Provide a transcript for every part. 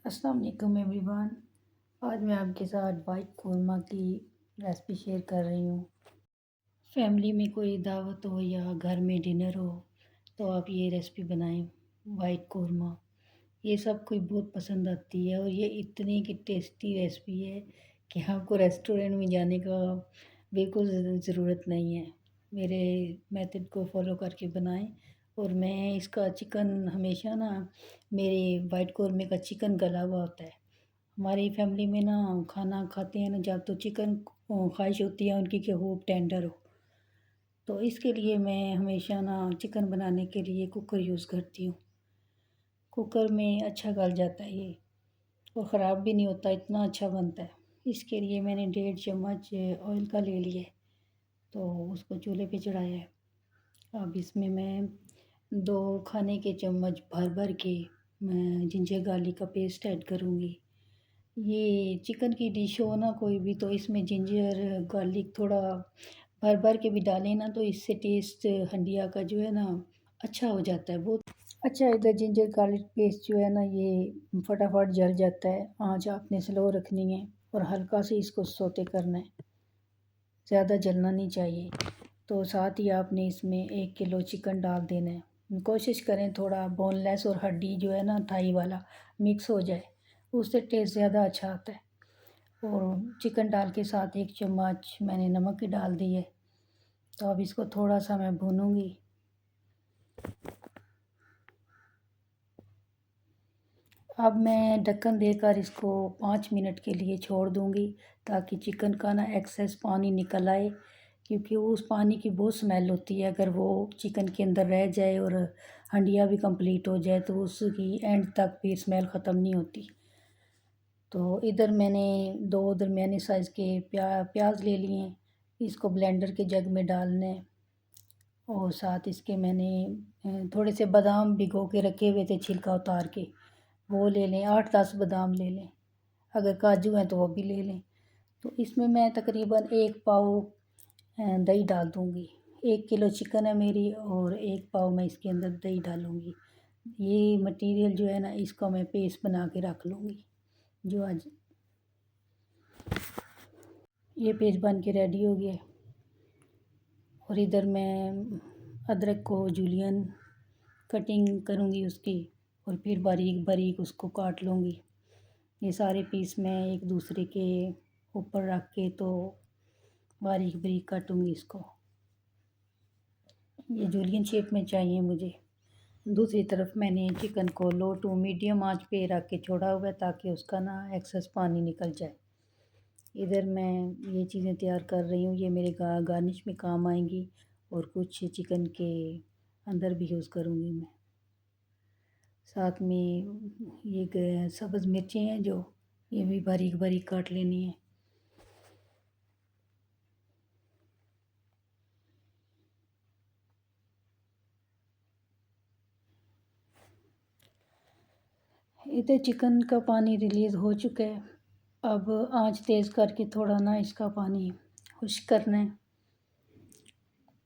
अस्सलाम वालेकुम एवरीवन। आज मैं आपके साथ वाइट कोरमा की रेसिपी शेयर कर रही हूँ। फैमिली में कोई दावत हो या घर में डिनर हो तो आप ये रेसिपी बनाएं, वाइट कोरमा। ये सबको ही बहुत पसंद आती है और ये इतनी की टेस्टी रेसिपी है कि आपको रेस्टोरेंट में जाने का बिल्कुल ज़रूरत नहीं है। मेरे मेथड को फॉलो करके बनाएं। और मैं इसका चिकन हमेशा ना, मेरे वाइट कोरमे का चिकन गला हुआ होता है। हमारी फैमिली में ना खाना खाते हैं ना जब तो चिकन ख्वाहिश होती है उनकी कि वो टेंडर हो। तो इसके लिए मैं हमेशा ना चिकन बनाने के लिए कुकर यूज़ करती हूँ। कुकर में अच्छा गल जाता है ये और ख़राब भी नहीं होता, इतना अच्छा बनता है। इसके लिए मैंने 1.5 चम्मच ऑयल का ले लिया है, तो उसको चूल्हे पे चढ़ाया है। अब इसमें मैं 2 खाने के चम्मच भर भर के मैं जिंजर गार्लिक का पेस्ट ऐड करूँगी। ये चिकन की डिश हो ना कोई भी, तो इसमें जिंजर गार्लिक थोड़ा भर भर के भी डालें ना, तो इससे टेस्ट हंडिया का जो है ना अच्छा हो जाता है बहुत अच्छा। इधर जिंजर गार्लिक पेस्ट जो है ना ये फटाफट जल जाता है। आँच आपने स्लो रखनी है और हल्का से इसको सोते करना है, ज़्यादा जलना नहीं चाहिए। तो साथ ही आपने इसमें 1 किलो चिकन डाल देना है। कोशिश करें थोड़ा बोनलेस और हड्डी जो है ना थाई वाला मिक्स हो जाए, उससे टेस्ट ज़्यादा अच्छा आता है। और चिकन डाल के साथ 1 चम्मच मैंने नमक की डाल दी है। तो अब इसको थोड़ा सा मैं भूनूंगी। अब मैं ढक्कन देकर इसको 5 मिनट के लिए छोड़ दूंगी ताकि चिकन का ना एक्सेस पानी निकल आए, क्योंकि उस पानी की बहुत स्मेल होती है। अगर वो चिकन के अंदर रह जाए और हंडिया भी कंप्लीट हो जाए तो उसकी एंड तक भी स्मेल ख़त्म नहीं होती। तो इधर मैंने 2 दरमियाने साइज़ के प्याज ले लिए हैं। इसको ब्लेंडर के जग में डालना है। और साथ इसके मैंने थोड़े से बादाम भिगो के रखे हुए थे छिलका उतार के, वो ले लें। 8-10 बादाम ले लें, अगर काजू हैं तो वो भी ले लें। तो इसमें मैं तकरीबन 1 पाव दही डाल दूँगी। 1 किलो चिकन है मेरी और 1 पाव मैं इसके अंदर दही डालूँगी। ये मटेरियल जो है ना इसका मैं पेस्ट बना के रख लूँगी। जो आज ये पेस्ट बन के रेडी हो गया है। और इधर मैं अदरक को जूलियन कटिंग करूँगी उसकी, और फिर बारीक बारीक उसको काट लूँगी। ये सारे पीस मैं एक दूसरे के ऊपर रख के तो बारीक बारीक काटूँगी इसको। ये जूलियन शेप में चाहिए मुझे। दूसरी तरफ मैंने चिकन को लो टू मीडियम आंच पे रख के छोड़ा हुआ है ताकि उसका ना एक्सेस पानी निकल जाए। इधर मैं ये चीज़ें तैयार कर रही हूँ, ये मेरे गार्निश में काम आएंगी और कुछ चिकन के अंदर भी यूज़ करूँगी मैं। साथ में ये सब्ज़ मिर्चें हैं जो ये भी बारीक बारीक काट लेनी है। इधर चिकन का पानी रिलीज़ हो चुका है। अब आंच तेज़ करके थोड़ा ना इसका पानी खुश्क करना है।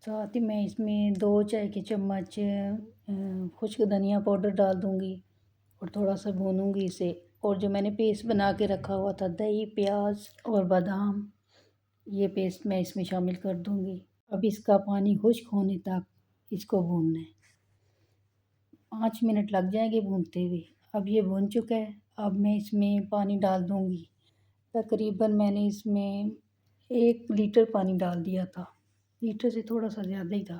साथ ही मैं इसमें 2 चाय के चम्मच खुश्क धनिया पाउडर डाल दूँगी और थोड़ा सा भूनूँगी इसे। और जो मैंने पेस्ट बना के रखा हुआ था दही, प्याज और बादाम, ये पेस्ट मैं इसमें शामिल कर दूँगी। अब इसका पानी खुश्क होने तक इसको भूनना है। 5 मिनट लग जाएंगे भूनते हुए। अब ये भून चुका है। अब मैं इसमें पानी डाल दूँगी। तकरीबन मैंने इसमें 1 लीटर पानी डाल दिया था, लीटर से थोड़ा सा ज़्यादा ही था।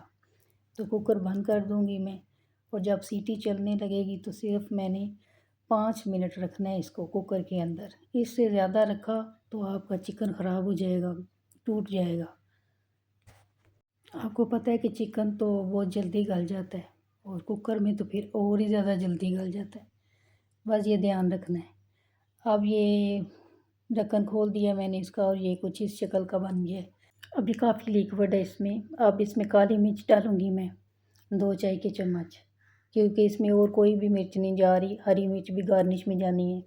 तो कुकर बंद कर दूँगी मैं, और जब सीटी चलने लगेगी तो सिर्फ मैंने 5 मिनट रखना है इसको कुकर के अंदर। इससे ज़्यादा रखा तो आपका चिकन ख़राब हो जाएगा, टूट जाएगा। आपको पता है कि चिकन तो बहुत जल्दी गल जाता है और कुकर में तो फिर और ही ज़्यादा जल्दी गल जाता है। बस ये ध्यान रखना है। अब ये ढक्कन खोल दिया मैंने इसका और ये कुछ इस शक्ल का बन गया है। अभी काफ़ी लिक्विड है इसमें। अब इसमें काली मिर्च डालूँगी मैं 2 चाय के चम्मच, क्योंकि इसमें और कोई भी मिर्च नहीं जा रही, हरी मिर्च भी गार्निश में जानी है।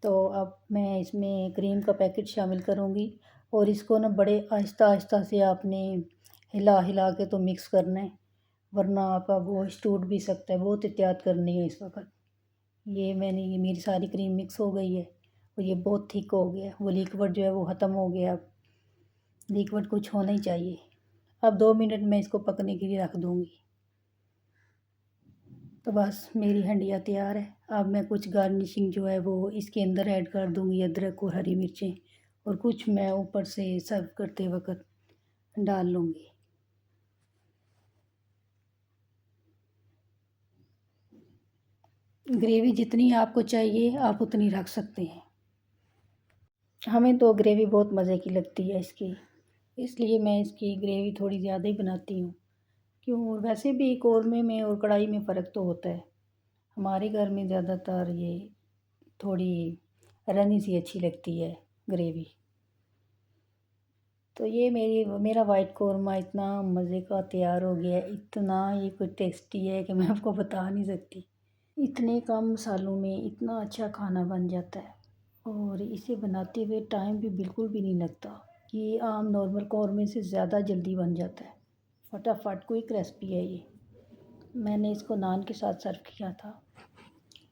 तो अब मैं इसमें क्रीम का पैकेट शामिल करूँगी और इसको ना बड़े आहिस्ता आहिस्ता से आपने हिला हिला के तो मिक्स करना है, वरना आपका गोश्त टूट भी सकता है। बहुत एहतियात करनी है इस वक्त। ये मेरी सारी क्रीम मिक्स हो गई है और ये बहुत थिक हो गया। वो लिक्विड जो है वो ख़त्म हो गया। अब लिक्विड कुछ होना ही चाहिए। अब 2 मिनट मैं इसको पकने के लिए रख दूँगी। तो बस मेरी हंडिया तैयार है। अब मैं कुछ गार्निशिंग जो है वो इसके अंदर ऐड कर दूँगी, अदरक और हरी मिर्चें, और कुछ मैं ऊपर से सर्व करते वक़्त डाल लूँगी। ग्रेवी जितनी आपको चाहिए आप उतनी रख सकते हैं। हमें तो ग्रेवी बहुत मज़े की लगती है इसकी, इसलिए मैं इसकी ग्रेवी थोड़ी ज़्यादा ही बनाती हूँ। क्यों, वैसे भी कौरमे में और कढ़ाई में फ़र्क तो होता है। हमारे घर में ज़्यादातर ये थोड़ी रनी सी अच्छी लगती है ग्रेवी। तो ये मेरा वाइट कौरमा इतना मज़े का तैयार हो गया है, इतना ये कोई टेस्टी है कि मैं आपको बता नहीं सकती। इतने कम मसालों में इतना अच्छा खाना बन जाता है और इसे बनाते हुए टाइम भी बिल्कुल भी नहीं लगता। ये आम नॉर्मल कौरमे से ज़्यादा जल्दी बन जाता है। फटाफट क्विक रेसिपी है ये। मैंने इसको नान के साथ सर्व किया था।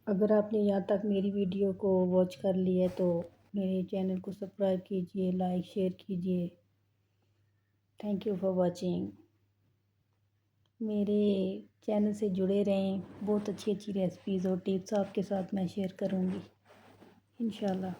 अगर आपने यहाँ तक मेरी वीडियो को वॉच कर लिया है तो मेरे चैनल को सब्सक्राइब कीजिए, लाइक शेयर कीजिए। Thank you for watching. मेरे चैनल से जुड़े रहें। बहुत अच्छी अच्छी रेसिपीज़ और टिप्स आपके साथ मैं शेयर करूँगी इंशाल्लाह।